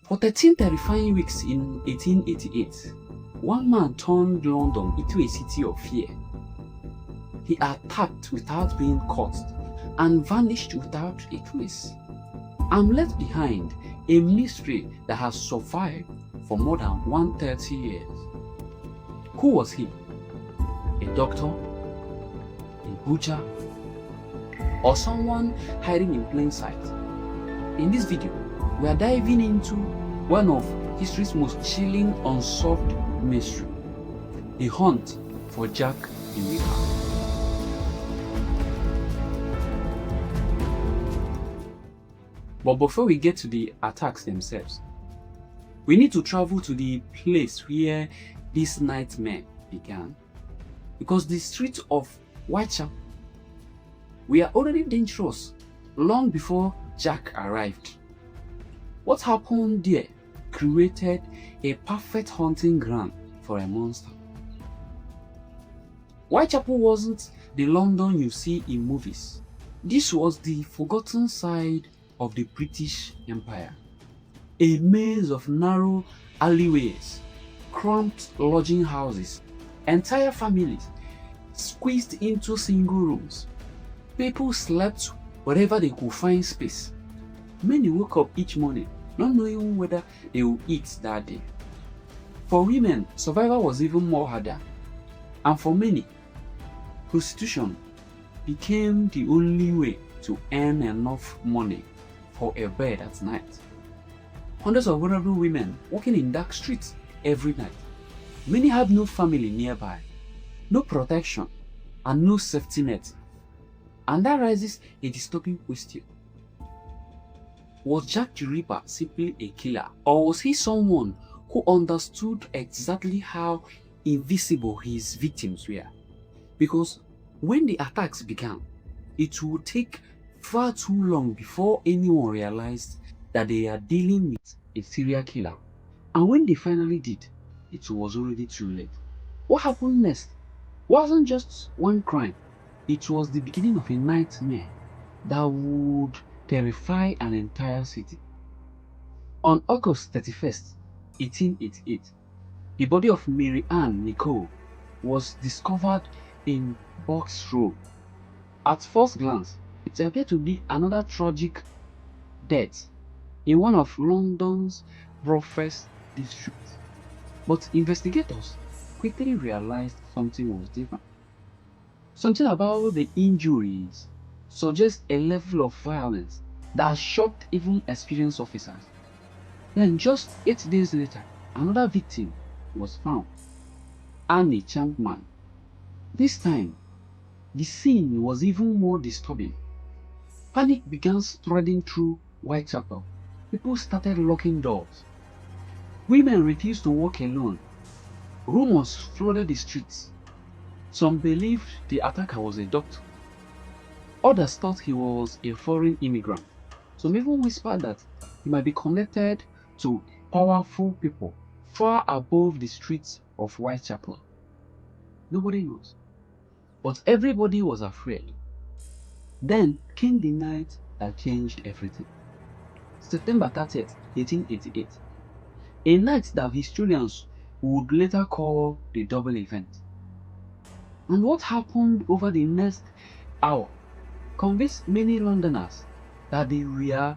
For 13 terrifying weeks in 1888, one man turned London into a city of fear. He attacked without being caught and vanished without a trace. I'm left behind a mystery that has survived for more than 130 years. Who was he? A doctor? A butcher? Or someone hiding in plain sight? In this video, we are diving into one of history's most chilling unsolved mysteries, the hunt for Jack the Ripper. But before we get to the attacks themselves, we need to travel to the place where this nightmare began, because the streets of Whitechapel were already dangerous long before Jack arrived. What happened there created a perfect hunting ground for a monster. Whitechapel wasn't the London you see in movies. This was the forgotten side of the British Empire. A maze of narrow alleyways, cramped lodging houses, entire families squeezed into single rooms. People slept wherever they could find space. Many woke up each morning not knowing whether they would eat that day. For women, survival was even more harder, and for many, prostitution became the only way to earn enough money for a bed at night. Hundreds of vulnerable women walking in dark streets every night. Many had no family nearby, no protection, and no safety net. And that raises a disturbing question. Was Jack the Ripper simply a killer, or was he someone who understood exactly how invisible his victims were? Because when the attacks began, it would take far too long before anyone realized that they are dealing with a serial killer. And when they finally did, it was already too late. What happened next wasn't just one crime, it was the beginning of a nightmare that would terrify an entire city. On August 31st, 1888, the body of Mary Ann Nicole was discovered in Box Row. At first glance, it appeared to be another tragic death in one of London's roughest districts. But investigators quickly realized something was different. Something about the injuries suggests a level of violence that shocked even experienced officers. Then just 8 days later, another victim was found, Annie Champman. This time, the scene was even more disturbing. Panic began spreading through Whitechapel. People started locking doors. Women refused to walk alone. Rumors flooded the streets. Some believed the attacker was a doctor. Others thought he was a foreign immigrant. Some even whispered that he might be connected to powerful people far above the streets of Whitechapel. Nobody knows. But everybody was afraid. Then came the night that changed everything. September 30th, 1888. A night that historians would later call the double event. And what happened over the next hour convinced many Londoners that they were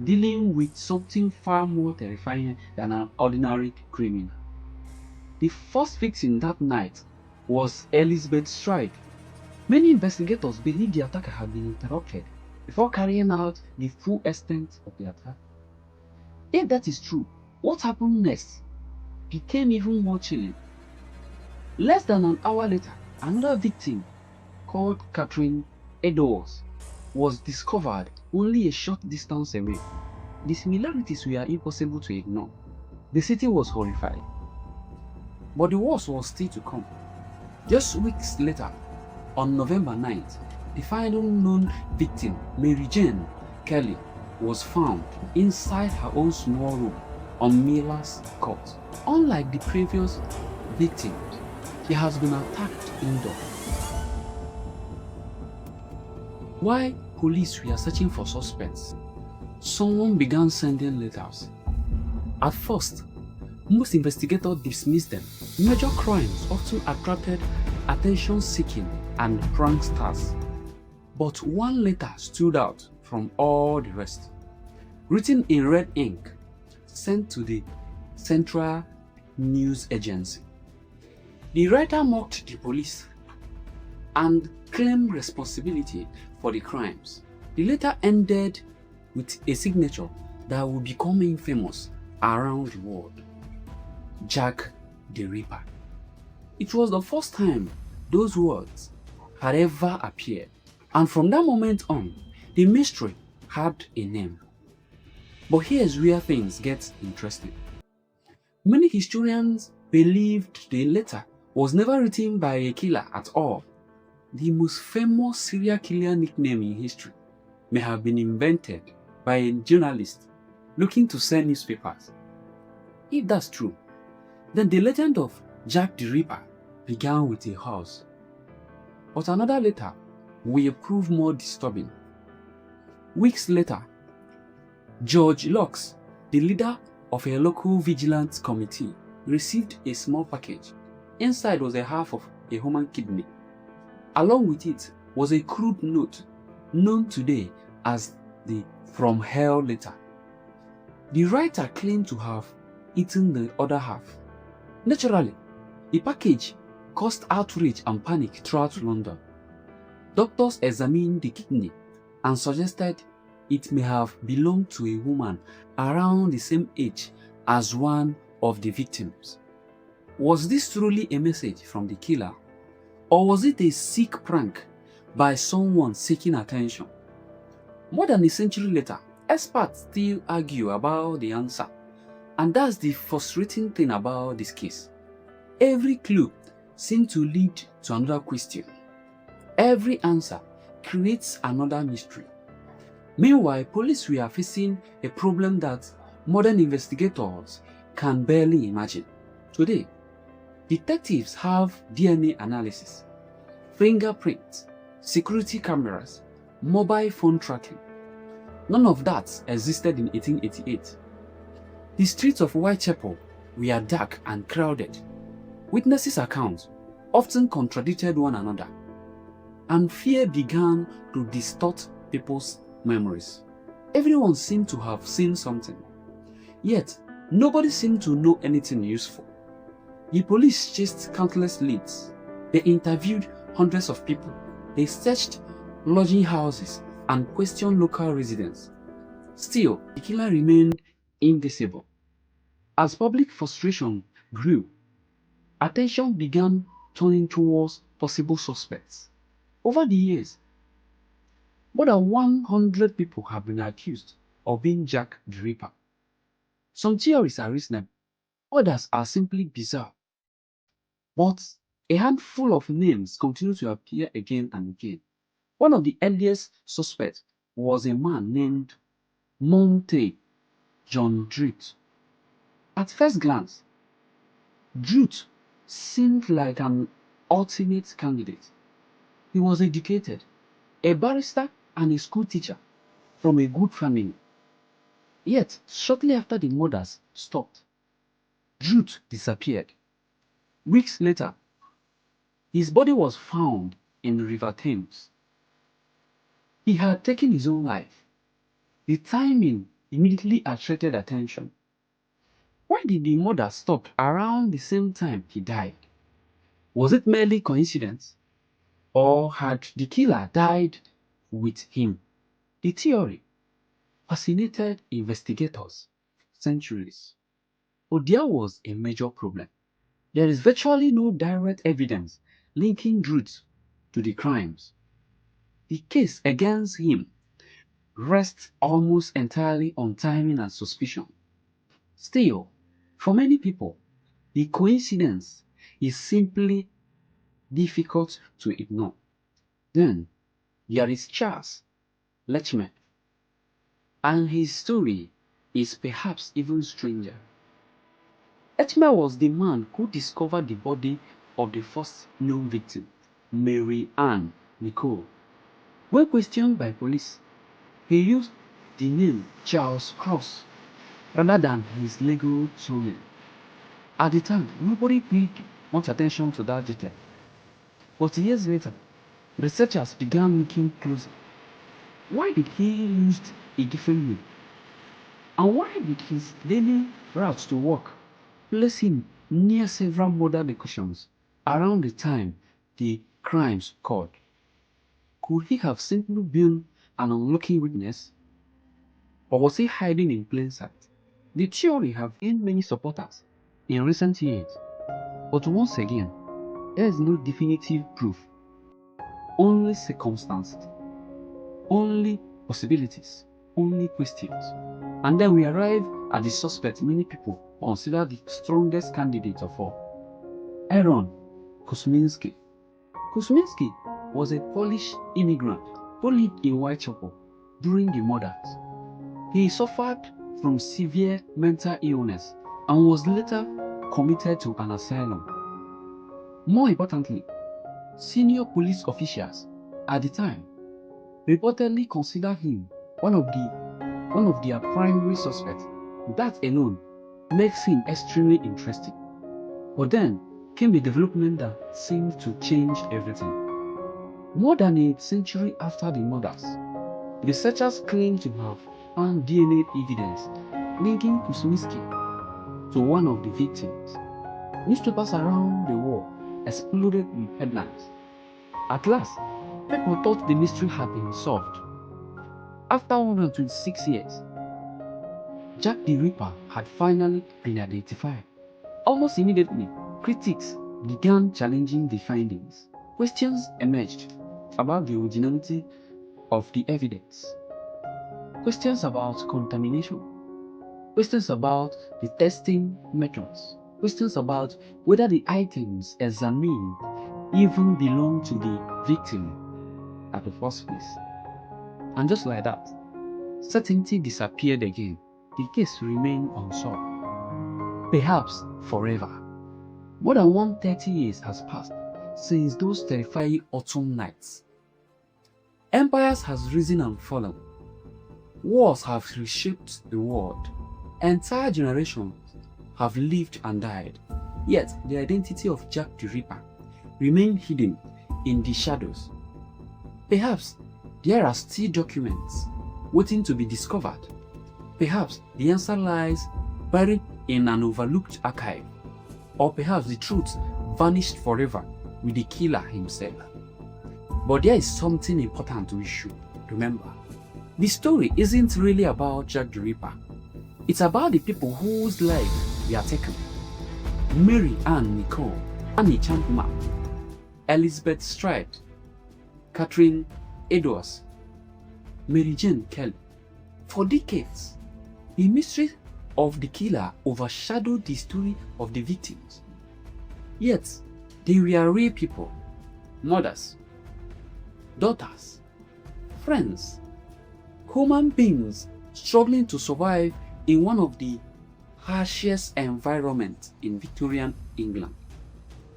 dealing with something far more terrifying than an ordinary criminal. The first victim that night was Elizabeth Stride. Many investigators believe the attacker had been interrupted before carrying out the full extent of the attack. If that is true, what happened next became even more chilling. Less than an hour later, another victim, called Catherine Edwards, was discovered only a short distance away. The similarities were impossible to ignore. The city was horrified. But the worst was still to come. Just weeks later, on November 9th, the final known victim, Mary Jane Kelly, was found inside her own small room on Miller's Court. Unlike the previous victims, she has been attacked indoors. While police were searching for suspects, someone began sending letters. At first, most investigators dismissed them. Major crimes often attracted attention-seeking and pranksters. But one letter stood out from all the rest. Written in red ink, sent to the Central News Agency. The writer mocked the police and claimed responsibility for the crimes. The letter ended with a signature that would become infamous around the world: Jack the Ripper. It was the first time those words had ever appeared, and from that moment on, the mystery had a name. But here's where things get interesting. Many historians believed the letter was never written by a killer at all. The most famous serial killer nickname in history may have been invented by a journalist looking to sell newspapers. If that's true, then the legend of Jack the Ripper began with a house. But another letter will prove more disturbing. Weeks later, George Locks, the leader of a local vigilance committee, received a small package. Inside was a half of a human kidney. Along with it was a crude note known today as the From Hell letter. The writer claimed to have eaten the other half. Naturally, the package caused outrage and panic throughout London. Doctors examined the kidney and suggested it may have belonged to a woman around the same age as one of the victims. Was this truly a message from the killer, or was it a sick prank by someone seeking attention? More than a century later, experts still argue about the answer, and that's the frustrating thing about this case. Every clue seems to lead to another question. Every answer creates another mystery. Meanwhile, police were facing a problem that modern investigators can barely imagine. Today, detectives have DNA analysis, fingerprints, security cameras, mobile phone tracking. None of that existed in 1888. The streets of Whitechapel were dark and crowded. Witnesses' accounts often contradicted one another, and fear began to distort people's memories. Everyone seemed to have seen something, yet nobody seemed to know anything useful. The police chased countless leads. They interviewed hundreds of people. They searched lodging houses and questioned local residents. Still, the killer remained invisible. As public frustration grew, attention began turning towards possible suspects. Over the years, more than 100 people have been accused of being Jack the Ripper. Some theories are reasonable, others are simply bizarre. But a handful of names continue to appear again and again. One of the earliest suspects was a man named Montague Druitt. At first glance, Druitt seemed like an ultimate candidate. He was educated, a barrister and a school teacher from a good family. Yet, shortly after the murders stopped, Druitt disappeared. Weeks later, his body was found in the River Thames. He had taken his own life. The timing immediately attracted attention. Why did the murder stop around the same time he died? Was it merely coincidence? Or had the killer died with him? The theory fascinated investigators for centuries. But there was a major problem. There is virtually no direct evidence linking Druitt to the crimes. The case against him rests almost entirely on timing and suspicion. Still, for many people, the coincidence is simply difficult to ignore. Then, there is Charles Lechmere, and his story is perhaps even stranger. Lechmere was the man who discovered the body of the first known victim, Mary Ann Nicole. When questioned by police, he used the name Charles Cross. rather than his legal soul. At the time, nobody paid much attention to that detail. But years later, researchers began looking closer. Why did he use a different way? And why did his daily routes to work place him near several murder locations around the time the crimes occurred? Could he have simply been an unlucky witness? Or was he hiding in plain sight? The theory have gained many supporters in recent years, but once again, there is no definitive proof, only circumstances, only possibilities, only questions. And then we arrive at the suspect many people consider the strongest candidate of all, Aaron Kosminski. Kosminski was a Polish immigrant who lived in Whitechapel during the murders. He suffered from severe mental illness and was later committed to an asylum. More importantly, senior police officials at the time reportedly considered him one of their primary suspects. That alone makes him extremely interesting. But then came the development that seemed to change everything. More than a century after the murders, researchers claim to have found DNA evidence linking Kosminski to one of the victims. Newspapers around the world exploded with headlines. At last, people thought the mystery had been solved. After 126 years, Jack the Ripper had finally been identified. Almost immediately, critics began challenging the findings. Questions emerged about the originality of the evidence. Questions about contamination. Questions about the testing methods. Questions about whether the items examined even belonged to the victim at the first place. And just like that, certainty disappeared again. The case remained unsolved. Perhaps forever. More than 130 years has passed since those terrifying autumn nights. Empires has risen and fallen. Wars have reshaped the world. Entire generations have lived and died. Yet the identity of Jack the Ripper remained hidden in the shadows. Perhaps there are still documents waiting to be discovered. Perhaps the answer lies buried in an overlooked archive. Or perhaps the truth vanished forever with the killer himself. But there is something important we should remember. The story isn't really about Jack the Ripper. It's about the people whose lives were taken. Mary Ann Nicole, Annie Champman, Elizabeth Stride, Catherine Edwards, Mary Jane Kelly. For decades, the mystery of the killer overshadowed the story of the victims. Yet, they were real people, mothers, daughters, friends, human beings struggling to survive in one of the harshest environments in Victorian England.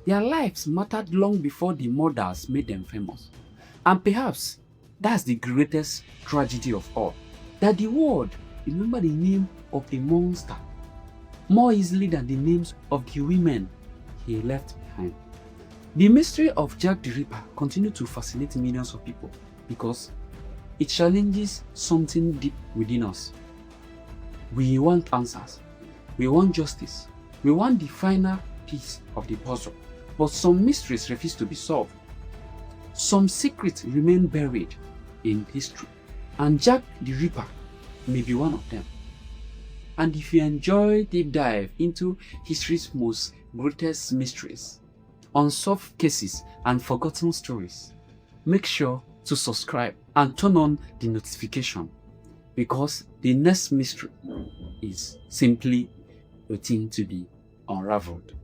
Their lives mattered long before the murders made them famous. And perhaps that's the greatest tragedy of all, that the world remember the name of the monster more easily than the names of the women he left behind. The mystery of Jack the Ripper continues to fascinate millions of people because it challenges something deep within us. We want answers, we want justice, we want the final piece of the puzzle. But some mysteries refuse to be solved. Some secrets remain buried in history, and Jack the Ripper may be one of them. And if you enjoy deep dive into history's most greatest mysteries, unsolved cases and forgotten stories, make sure to subscribe and turn on the notification, because the next mystery is simply waiting to be unraveled.